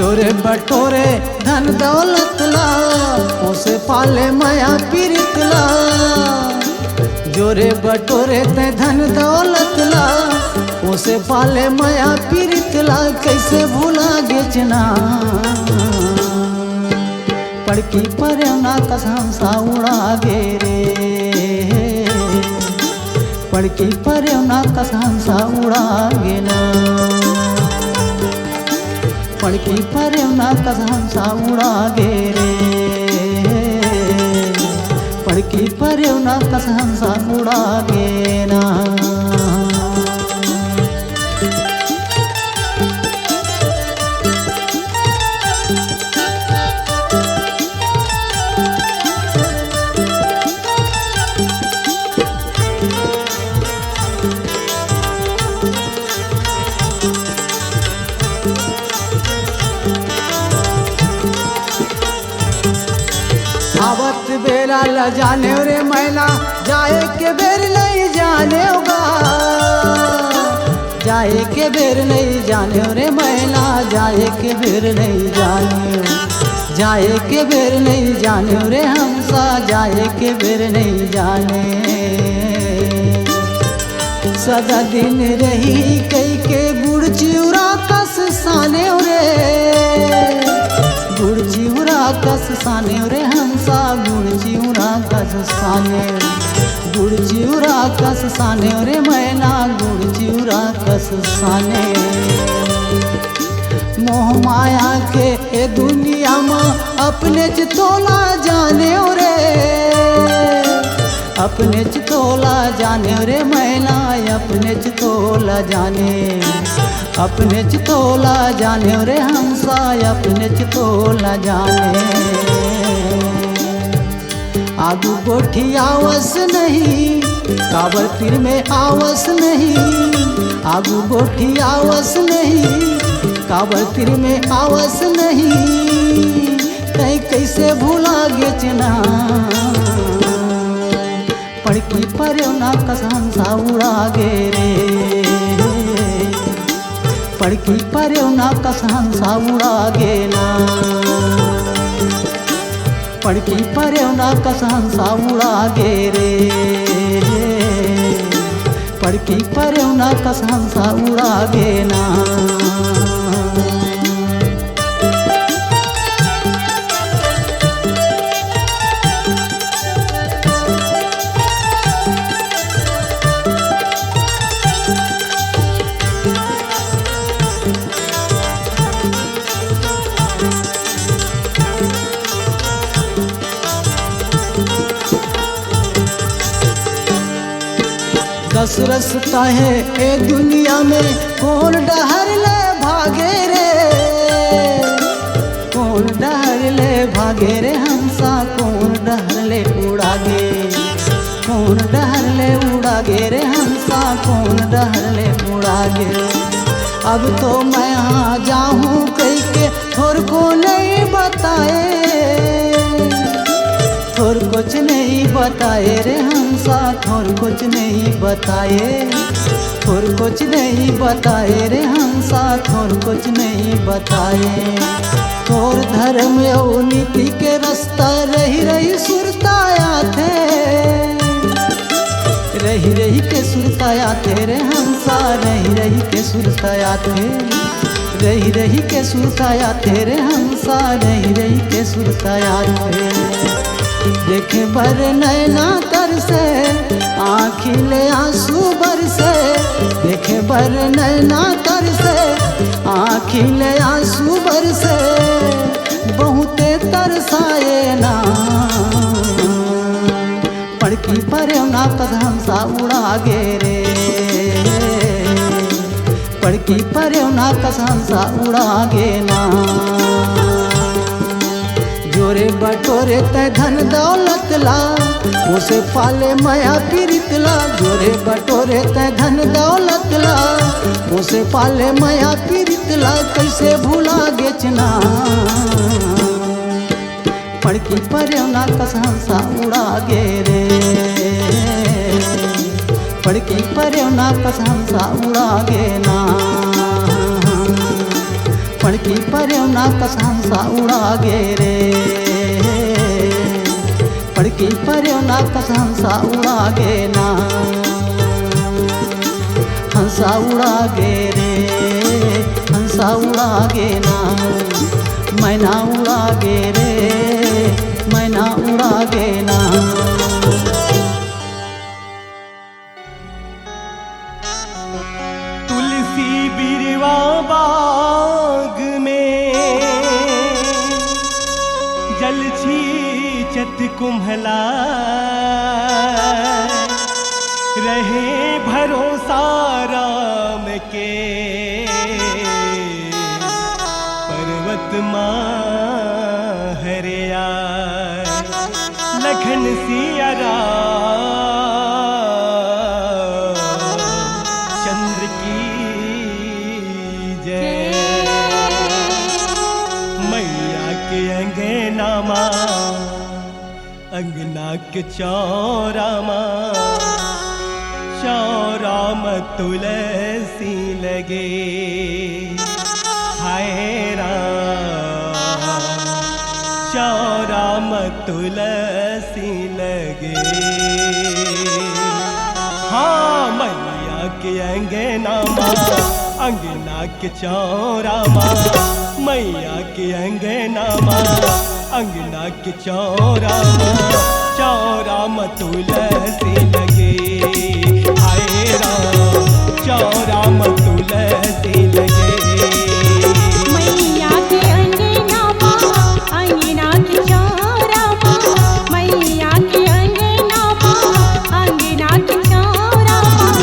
जोरे बटोरे धन दौलत ला, उसे पाले माया पीरित ला। जोरे बटोरे ते धन दौलत ला, उसे पाले माया पीरित ला। कैसे भूला गेचना पड़की पर्यवना कसम सा उड़ा गे रे, पड़की पर्यवना कसम सा उड़ा गे ना, पड़की पर्यवना कसम सा उड़ा गे रे, पड़की पर्यवना कसम सा उड़ा गे ना। आवत बेरा ल जाने रे मैना, जाए के बेर नहीं जाने होगा, जाए के बेर नहीं जाने रे मैना, जाए के बेर नहीं जाने, जाए के बेर नहीं जाने रे हमसा, जाए के बेर नहीं जाने। सदा दिन रही कई के गुड़ चिउरा कस साने रे, गुड़ चिउरा कस साने रे हमसा, गुड़ चिउरा कस साने, गुड़ चिउरा कस साने रे मैना, गुड़ चिउरा कस साने। मोह माया के ए दुनिया में अपने चितोला जाने रे, अपने चितोला जाने रे मैना, अपने चितोला जाने, अपने चितोला जाने रे हमसा, अपने चितोला जाने। आगू गोठी आवस नहीं, काबर तीर में आवस नहीं, आगू गोठी आवस नहीं, काबर तीर में आवस नहीं। कहीं कैसे भूला गेचना पड़की पर्यवना कसम सा उड़ा गे रे, पड़की पर्यवना कसम सा उड़ा गे ना, पड़की पर्यवना कसम सा उड़ा गे रे, पड़की पर्यवना कसम सा उड़ा गे ना। दस रस्ता है ए दुनिया में, कौन डहर ले भागे रे, कौन डहर ले भागे रे हमसा, कौन डहर ले उड़ा गे, कौन डहर ले उड़ा गे रे हमसा, कौन डहर ले उड़ा गे। अब तो मैं यहाँ जाऊँ कहीं के थोर को नहीं बताए, थोर कुछ नहीं बताए रे हमसा, थोर कुछ नहीं बताए, थोर कुछ नहीं बताए रे हमसा, थोर कुछ नहीं बताए। थोर धर्म और नीति के रास्ता रही रही सुरताया थे, रही रही के सुरताया थे रे हमसा, रही रही के सुरताया थे, रही रही के सुरताया थे रे हमसा, रही रही के सुरताया थे। देखे बर नैना तर से आँखिले आंसू बरसे, देखे बर नैना तर से आँखिले आंसू बरसे, बहुते तरसाए ना पड़की पर्यवना कसम सा उड़ा गे रे, पड़की पर्यवना कसम सा उड़ा गे ना। जोरे बटोरे ते धन दौलत ला, उसे पाले माया पीरित ला। जोरे बटोरे ते धन दौलत ला, उसे पाले माया पीरित ला। कैसे भूला गेचना पड़की पर्यवना कसम सा उड़ा गे रे, पड़की पर्यवना कसम सा उड़ा गे ना, पणकी पर्यवना कस हंसा उड़ा गे रे, पणकी पर्यवना कस हंसा उड़ा गे ना, हंसा उड़ा गे रे, हंसा उड़ा गे ना, मैना उड़ा गे रे, मैना उड़ा गे ना। तुलसी बिरवा बाग में जल छींचत कुम्हला, रहे भरोसा राम के पर्वत हरिया, लखन सिया चंद्र की जय। मैया के अंगना माँ, अंगना के चौरा माँ, चौरा में तुलसी लगे, हाय राम चौरा में तुलसी लगे। हाँ मैया के अंगना माँ, अंगना के चौरा माँ, मैया के अंगना माँ, अंगना के चौरा माँ, चौरा में तुलसी लगे, हाय राम चौरा में तुलसी लगे। मैया के अंगना माँ, अंगना के चौरा माँ, मैया के अंगना माँ, अंगना के चौरा माँ,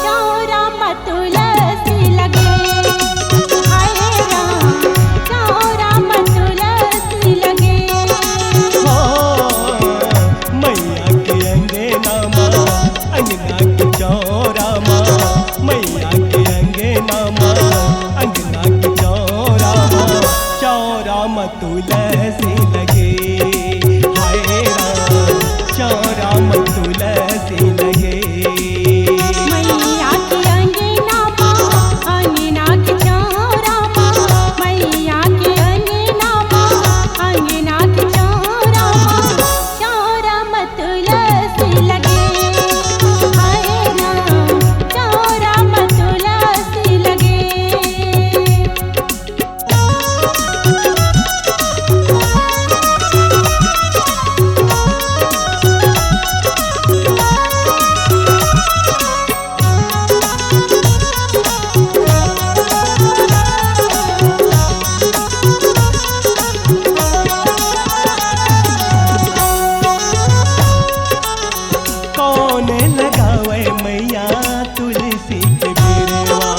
चौरा में तुलसी लगे, हाय राम चौरा में तुलसी लगे। मैया के अंगना माँ, अंगना के चौरा माँ, मैया के अंगना माँ, अंगना के चौरा माँ, चौरा में तुलसी लगे, हाय राम चौरा में तुलसी लगे। मैया के अंगना माँ, अंगना के चौरा माँ, मैया के अंगना माँ, अंगना के चौरा माँ, चौरा में तुलसी लगे, हाय राम चौरा में तुलसी लगे। कौन लगावे मैया तुलसी के बिरवा,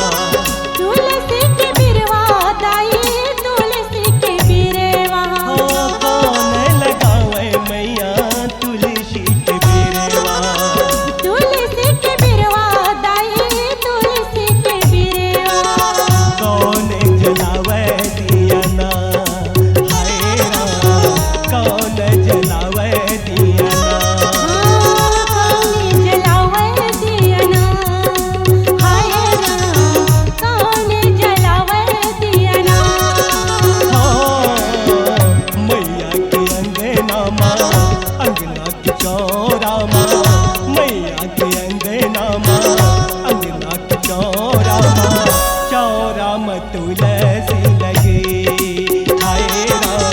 तुलसी के बिरवा दाई, तुलसी के बिरवा, कौन लगावे मैया तुलसी के बिरवा, तुलसी के बिरवा दाई, तुलसी के बिरवा, कौन जलावे दिया ना, हाय राम कौन जलावे दिया ना, कौन जलावे दिया ना, हाय राम कौन जलावे दिया ना। मैया के अंगना माँ, अंगना के चौरा माँ, मैया के अंगना माँ, अंगना के चौरा माँ, चौरा में तुलसी लगे, हाय राम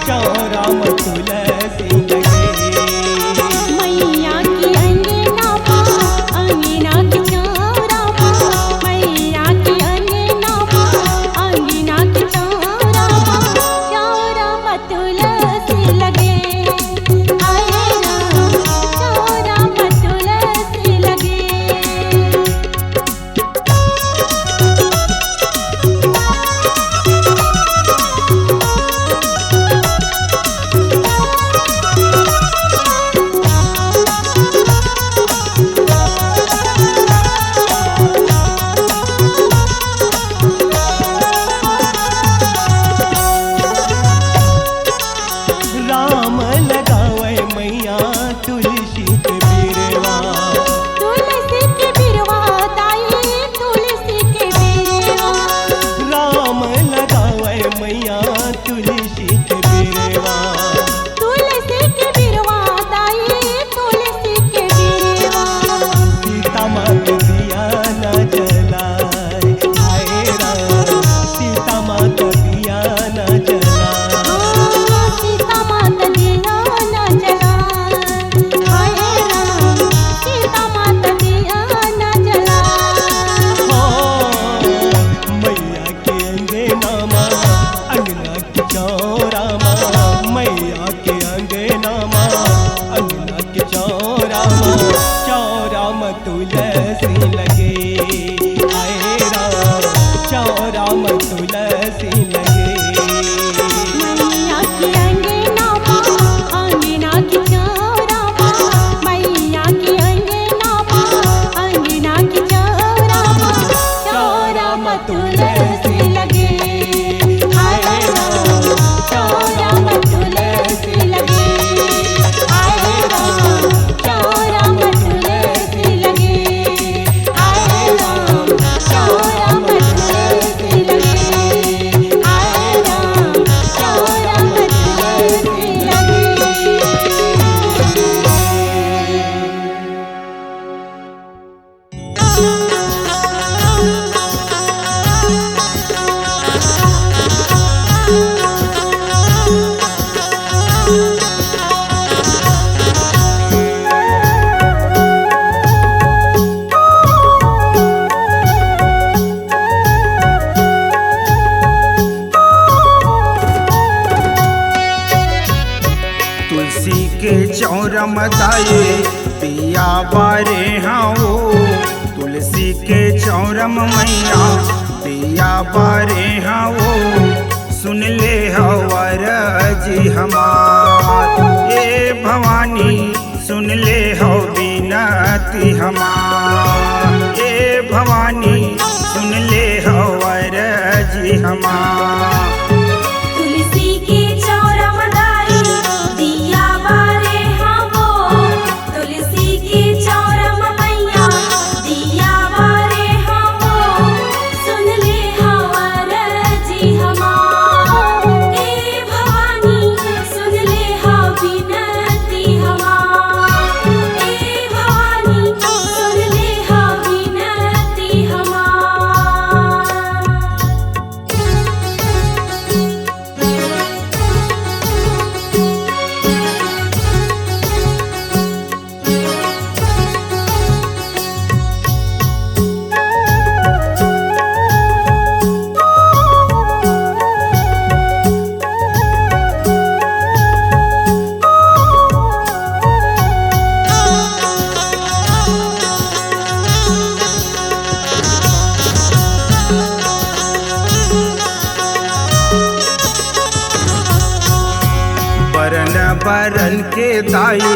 चौरा में तुलसी लगे। मैया के अंगना माँ, अंगना के चौरा माँ, मैया के अंगना माँ, अंगना के चौरा माँ, चौरा में तुलसी लगे, हाय राम चौरा में तुलसी तुलसी के चौरा मदाए पिया बारे हाँ तुलसी के चौरम मैया पिया बारे हाँ सुन ले हवर जी हमार ये भवानी सुन ले हो बिनती हमार ये भवानी सुन ले हवर जी हमार तुलसी के चौरा मदाई दिया बारे हमो तुलसी के चौरा मैया दिया बारे हमो सुन ले हवर जी हमार ए भवानी सुन ले हो बिनती हमार ए भवानी सुन ले हो बिनती हमार। बरन बरन के दाए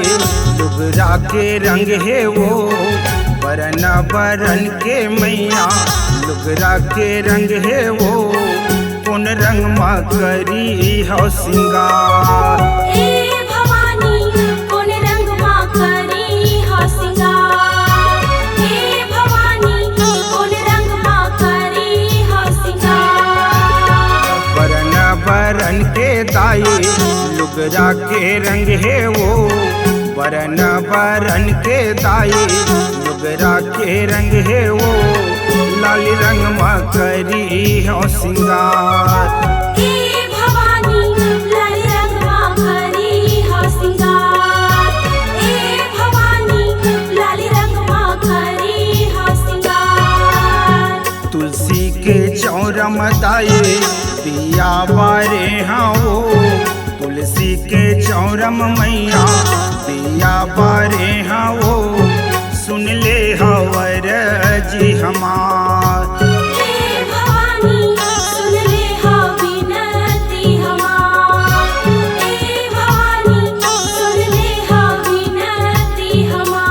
लुगरा के रंग है वो बरन बरन के मैया लुगरा के रंग है वो कौन रंग मा करी हो सिंगार ए भवानी कौन रंग मा करी हो सिंगार ए भवानी कौन रंग मा करी हो सिंगार। बरन बरन के दाए लुगरा के रंग है वो बरन बरन के दाए लुगरा के रंग है वो लाल रंग मा करी हो सिंगार ए भवानी लाल रंग मा करी हो सिंगार ए भवानी लाल रंग मा करी हो सिंगार। तुलसी के चौरा मदाए पिया बारे हाँ तुलसी के चौरम मैया पिया बारे हाँ सुन ले हवर जी हमार ए भवानी सुन ले हो बिनती हमार ए भवानी सुन ले हो बिनती हमार।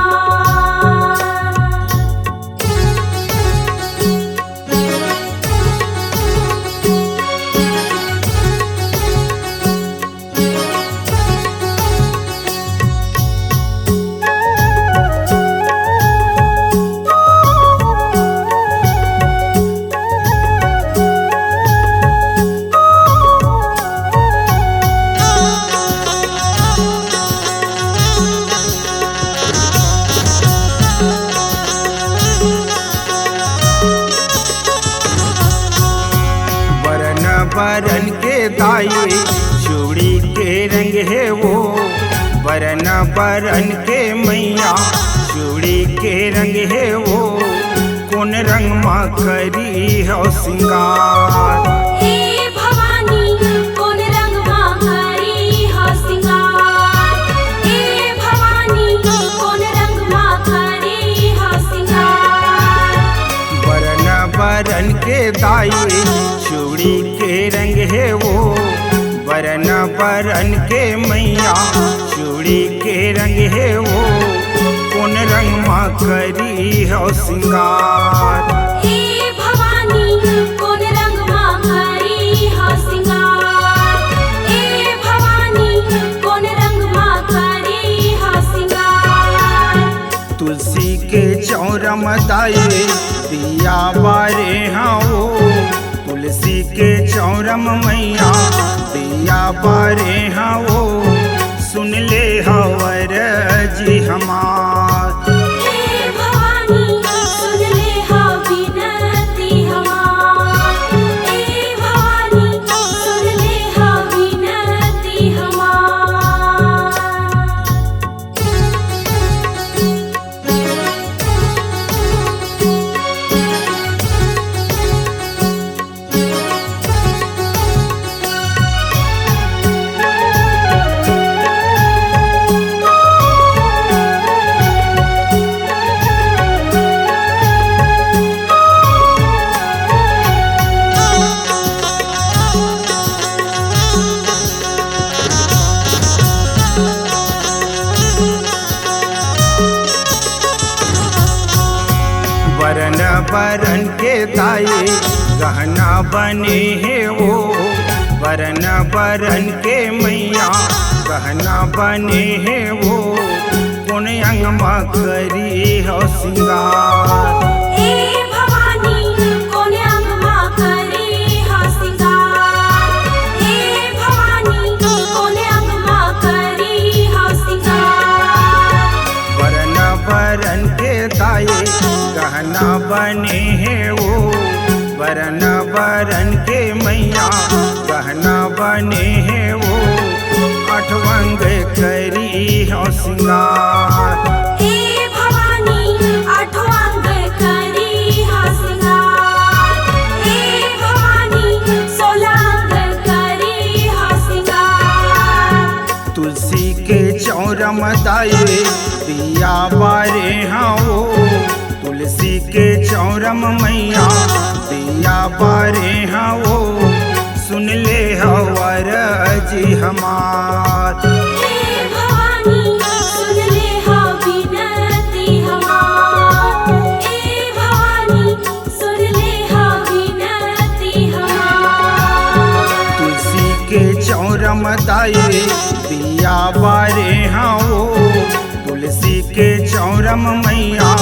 बरन बरन के दाए चूड़ी के रंग है वो बरन बरन के मैया चूड़ी के रंग है वो कौन रंग मा करी हो सिंगार ए भवानी कौन रंग मा करी हो सिंगार ए भवानी कौन रंग मा करी हो सिंगार। बरन बरन के दाए चूड़ी के रंग है वो बरन बरन के मैया चूड़ी के रंग है वो कौन रंग मा करी हो सिंगार ए भवानी कौन रंग मा करी हो सिंगार ए भवानी कौन रंग मा करी हो सिंगार। तुलसी के चौरा मदाए पिया बारे हाँ तुलसी के चौरम मैया पिया बारे हाँ सुन ले हवर जी हमार ए भवानी सुन ले हो बिनती हमार ए भवानी सुन ले हो बिनती हमार। बरन के दाई गहना बने है वो वरन बरन के मैया गहना बने है वो पुण्य अंग करी हो सिंगार ए भवानी कोने अंगमा करी हा सिंगार ए भवानी कोने अंगमा करी हा सिंगार वरन बरन के दाई गहना बने है वो वरन बरन के मैया गहना बने है वो अठवंग करी हो सिंगार ए भवानी अठवांग करी हा सिंगार ए भवानी सोलांग करी हा सिंगार तुलसी के चौरम दाई दिया बारे हाँ वो तुलसी के चौरम मैया दिया बारे हाँ वो सुन ले हवर जी हमार हे भवानी सुन ले हा विनती हमार हे भवानी सुन ले हा विनती हमार तुलसी के चौरम दाई दिया बारे हाँ वो तुलसी के चौरम मैया